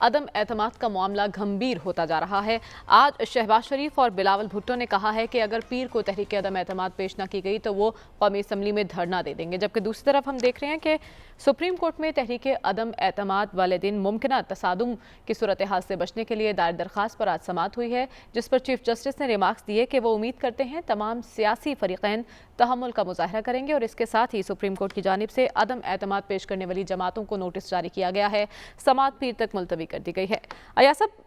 عدم اعتماد کا معاملہ گھمبیر ہوتا جا رہا ہے۔ آج شہباز شریف اور بلاول بھٹو نے کہا ہے کہ اگر پیر کو تحریک عدم اعتماد پیش نہ کی گئی تو وہ قومی اسمبلی میں دھرنا دے دیں گے، جبکہ دوسری طرف ہم دیکھ رہے ہیں کہ سپریم کورٹ میں تحریک عدم اعتماد والے دن ممکنہ تصادم کی صورتحال سے بچنے کے لیے دائر درخواست پر آج سماعت ہوئی ہے، جس پر چیف جسٹس نے ریمارکس دیے کہ وہ امید کرتے ہیں تمام سیاسی فریقین تحمل کا مظاہرہ کریں گے، اور اس کے ساتھ ہی سپریم کورٹ کی جانب سے عدم اعتماد پیش کرنے والی جماعتوں کو نوٹس جاری کیا گیا ہے۔ سماعت پیر تک ملتوی کر دی گئی ہے۔ ایاز صاحب،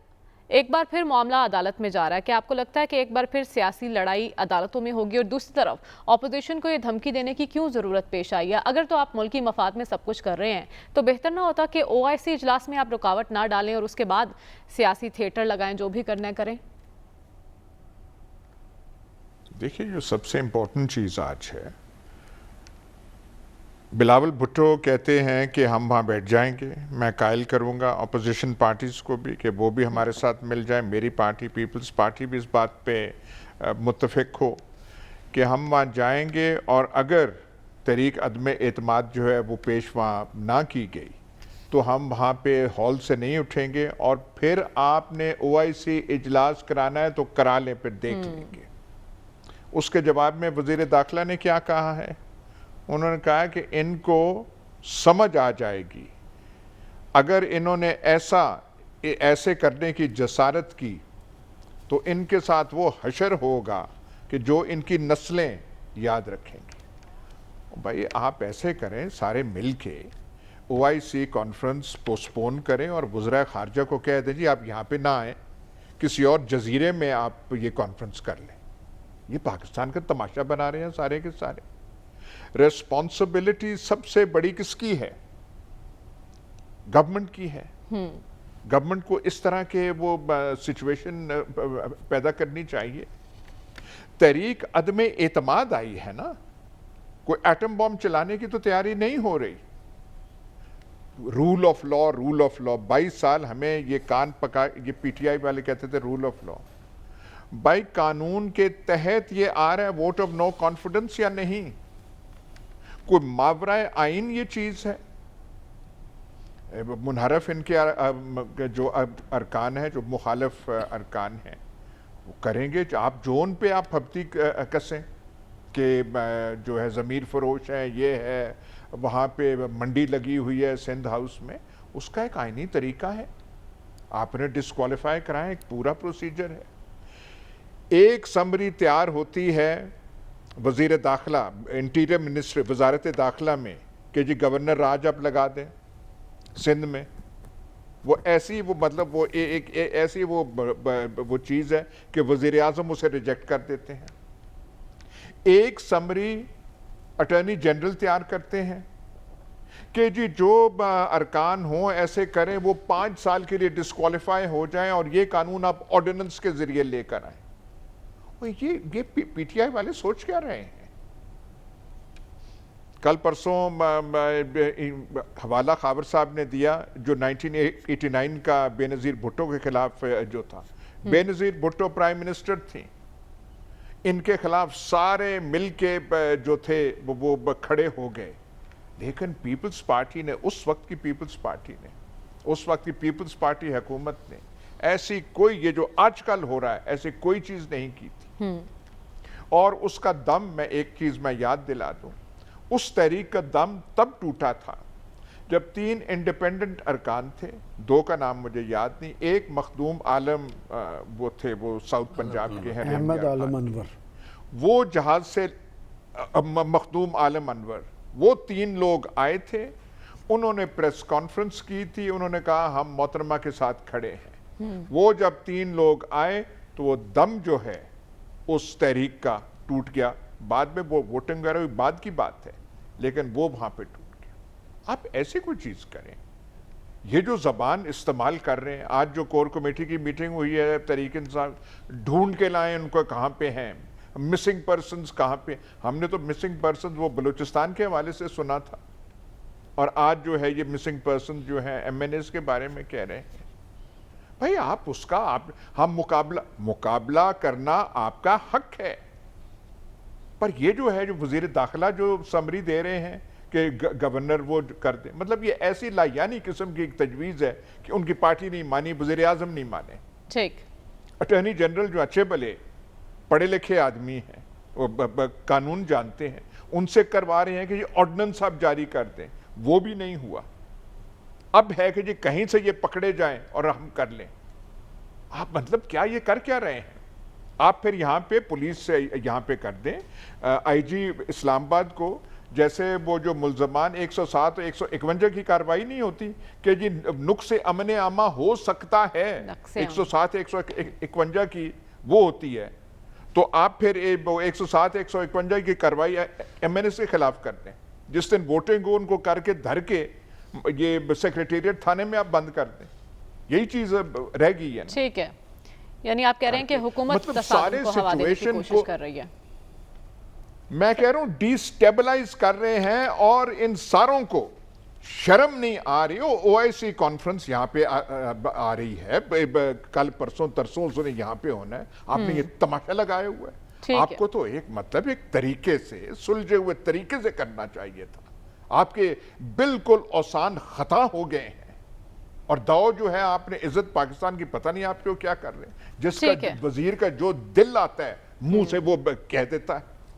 ایک بار پھر معاملہ عدالت میں جا رہا ہے، کیا آپ کو لگتا ہے کہ ایک بار پھر سیاسی لڑائی عدالتوں میں ہوگی؟ اور دوسری طرف اپوزیشن کو یہ دھمکی دینے کی کیوں ضرورت پیش آئی ہے؟ اگر تو آپ ملکی مفاد میں سب کچھ کر رہے ہیں تو بہتر نہ ہوتا کہ OIC اجلاس میں آپ رکاوٹ نہ ڈالیں اور اس کے بعد سیاسی تھیٹر لگائیں، جو بھی کرنا ہے کریں؟ دیکھیے، جو سب سے امپورٹنٹ چیز آج ہے، بلاول بھٹو کہتے ہیں کہ ہم وہاں بیٹھ جائیں گے، میں قائل کروں گا اپوزیشن پارٹیز کو بھی کہ وہ بھی ہمارے ساتھ مل جائیں، میری پارٹی پیپلز پارٹی بھی اس بات پہ متفق ہو کہ ہم وہاں جائیں گے، اور اگر تحریک عدم اعتماد جو ہے وہ پیش وہاں نہ کی گئی تو ہم وہاں پہ ہال سے نہیں اٹھیں گے، اور پھر آپ نے OIC اجلاس کرانا ہے تو کرا لیں، پھر دیکھ لیں گے۔ اس کے جواب میں وزیر داخلہ نے کیا کہا ہے؟ انہوں نے کہا کہ ان کو سمجھ آ جائے گی اگر انہوں نے ایسے کرنے کی جسارت کی تو ان کے ساتھ وہ حشر ہوگا کہ جو ان کی نسلیں یاد رکھیں گی۔ بھائی آپ ایسے کریں، سارے مل کے OIC کانفرنس پوسٹپون کریں اور وزراء خارجہ کو کہہ دیں جی آپ یہاں پہ نہ آئیں، کسی اور جزیرے میں آپ یہ کانفرنس کر لیں۔ یہ پاکستان کا تماشا بنا رہے ہیں سارے کے سارے۔ ریسپانسبلٹی سب سے بڑی کس کی ہے؟ گورنمنٹ کی ہے۔ گورنمنٹ کو اس طرح کے وہ سچویشن پیدا کرنی چاہیے۔ تحریک عدم اعتماد آئی ہے نا، کوئی ایٹم بم چلانے کی تو تیاری نہیں ہو رہی۔ Rule of law, rule of law, 22 سال ہمیں یہ کان پکا، یہ PTI والے کہتے تھے رول آف لا۔ بھائی قانون کے تحت یہ آ رہا ہے ووٹ آف نو کانفیڈنس یا نہیں؟ کوئی ماورائے آئین یہ چیز ہے؟ منحرف ان کے جو ارکان ہیں، جو مخالف ارکان ہیں، وہ کریں گے۔ آپ جون پہ آپ پھپتی کسیں کہ جو ہے ضمیر فروش ہے، یہ ہے، وہاں پہ منڈی لگی ہوئی ہے سندھ ہاؤس میں، اس کا ایک آئینی طریقہ ہے، آپ نے ڈسکوالیفائی کرائیں، ایک پورا پروسیجر ہے۔ ایک سمری تیار ہوتی ہے وزیر داخلہ، انٹیریئر منسٹر، وزارت داخلہ میں کہ جی گورنر راج آپ لگا دیں سندھ میں، وہ ایسی وہ مطلب وہ ایک ایسی وہ چیز ہے کہ وزیر اعظم اسے ریجیکٹ کر دیتے ہیں۔ ایک سمری اٹارنی جنرل تیار کرتے ہیں کہ جی جو ارکان ہوں ایسے کریں، وہ 5 سال کے لیے ڈسکوالیفائی ہو جائیں اور یہ قانون آپ آرڈیننس کے ذریعے لے کر آئیں۔ یہ PTI والے سوچ کیا رہے ہیں؟ کل پرسوں حوالہ خاور صاحب نے دیا جو 1989 کا بے نظیر بھٹو کے خلاف جو تھا، بے نظیر بھٹو پرائم منسٹر تھیں، ان کے خلاف سارے مل کے جو تھے وہ کھڑے ہو گئے، لیکن پیپلز پارٹی نے، اس وقت کی پیپلز پارٹی نے، اس وقت کی پیپلز پارٹی حکومت نے ایسی کوئی، یہ جو آج کل ہو رہا ہے، ایسی کوئی چیز نہیں کی تھی۔ اور اس کا دم، میں ایک چیز میں یاد دلا دوں، اس تحریک کا دم تب ٹوٹا تھا جب 3 انڈیپینڈنٹ ارکان تھے، 2 کا نام مجھے یاد نہیں، ایک مخدوم عالم وہ تھے، وہ ساؤتھ پنجاب کے ہیں، احمد عالم انور، وہ جہاز سے، مخدوم عالم انور، وہ 3 لوگ آئے تھے، انہوں نے پریس کانفرنس کی تھی، انہوں نے کہا ہم محترمہ کے ساتھ کھڑے ہیں۔ وہ جب 3 لوگ آئے تو وہ دم جو ہے اس تحریک کا ٹوٹ گیا۔ بعد میں وہ ووٹنگ وغیرہ ہوئی، بعد کی بات ہے، لیکن وہ وہاں پہ ٹوٹ گیا۔ آپ ایسی کوئی چیز کریں، یہ جو زبان استعمال کر رہے ہیں، آج جو کور کمیٹی کی میٹنگ ہوئی ہے، تحریک انصاف ڈھونڈ کے لائیں ان کو کہاں پہ ہیں، مسنگ پرسنز کہاں پہ، ہم نے تو مسنگ پرسنز وہ بلوچستان کے حوالے سے سنا تھا، اور آج جو ہے یہ مسنگ پرسنز جو ہیں MNAs کے بارے میں کہہ رہے ہیں۔ بھائی آپ اس کا ہم مقابلہ کرنا آپ کا حق ہے، پر یہ جو ہے جو وزیر داخلہ جو سمری دے رہے ہیں کہ کہ گورنر وہ کر دیں. مطلب یہ ایسی لایانی قسم کی ایک تجویز ہے کہ ان کی پارٹی نہیں مانی, وزیر اعظم نہیں مانے, ٹھیک, اٹارنی جنرل جو اچھے بھلے پڑھے لکھے آدمی ہیں, وہ قانون جانتے ہیں, ان سے کروا رہے ہیں کہ یہ آرڈیننس آپ جاری کر دیں, وہ بھی نہیں ہوا. اب ہے کہ جی کہیں سے یہ پکڑے جائیں اور ہم کر لیں. آپ مطلب کیا یہ کر کیا رہے ہیں؟ آپ پھر یہاں پہ پولیس سے یہاں پہ کر دیں, آئی جی اسلام آباد کو, جیسے وہ جو ملزمان 107 اور 151 کی کاروائی نہیں ہوتی کہ جی نقص امن عامہ ہو سکتا ہے, 107 151 کی وہ ہوتی ہے, تو آپ پھر 107 151 کی کاروائی ایم این ایس کے خلاف کر دیں. جس دن ووٹنگ ہو ان کو کر کے دھر کے یہ سیکریٹریٹ تھانے میں آپ بند کر دیں. یہی چیز رہ گئی ہے. ٹھیک ہے, یعنی آپ کہہ رہے ہیں کہ حکومت تصادم کو ہوا دینے کی کوشش کر رہی ہے. میں کہہ رہا ہوں ڈی سٹیبلائز کر رہے ہیں, اور ان ساروں کو شرم نہیں آ رہی. او آئی سی کانفرنس یہاں پہ آ رہی ہے, کل پرسوں ترسوں اس نے یہاں پہ ہونا ہے. آپ نے یہ تماشا لگایا ہوا ہے. آپ کو تو ایک طریقے سے سلجھے ہوئے طریقے سے کرنا چاہیے تھا. آپ کے بالکل اوسان خطا ہو گئے ہیں, اور داؤ جو ہے آپ نے عزت پاکستان کی پتہ نہیں آپ کو کیا کر رہے ہیں. جس کا وزیر کا جو دل آتا ہے منہ سے وہ کہہ دیتا ہے.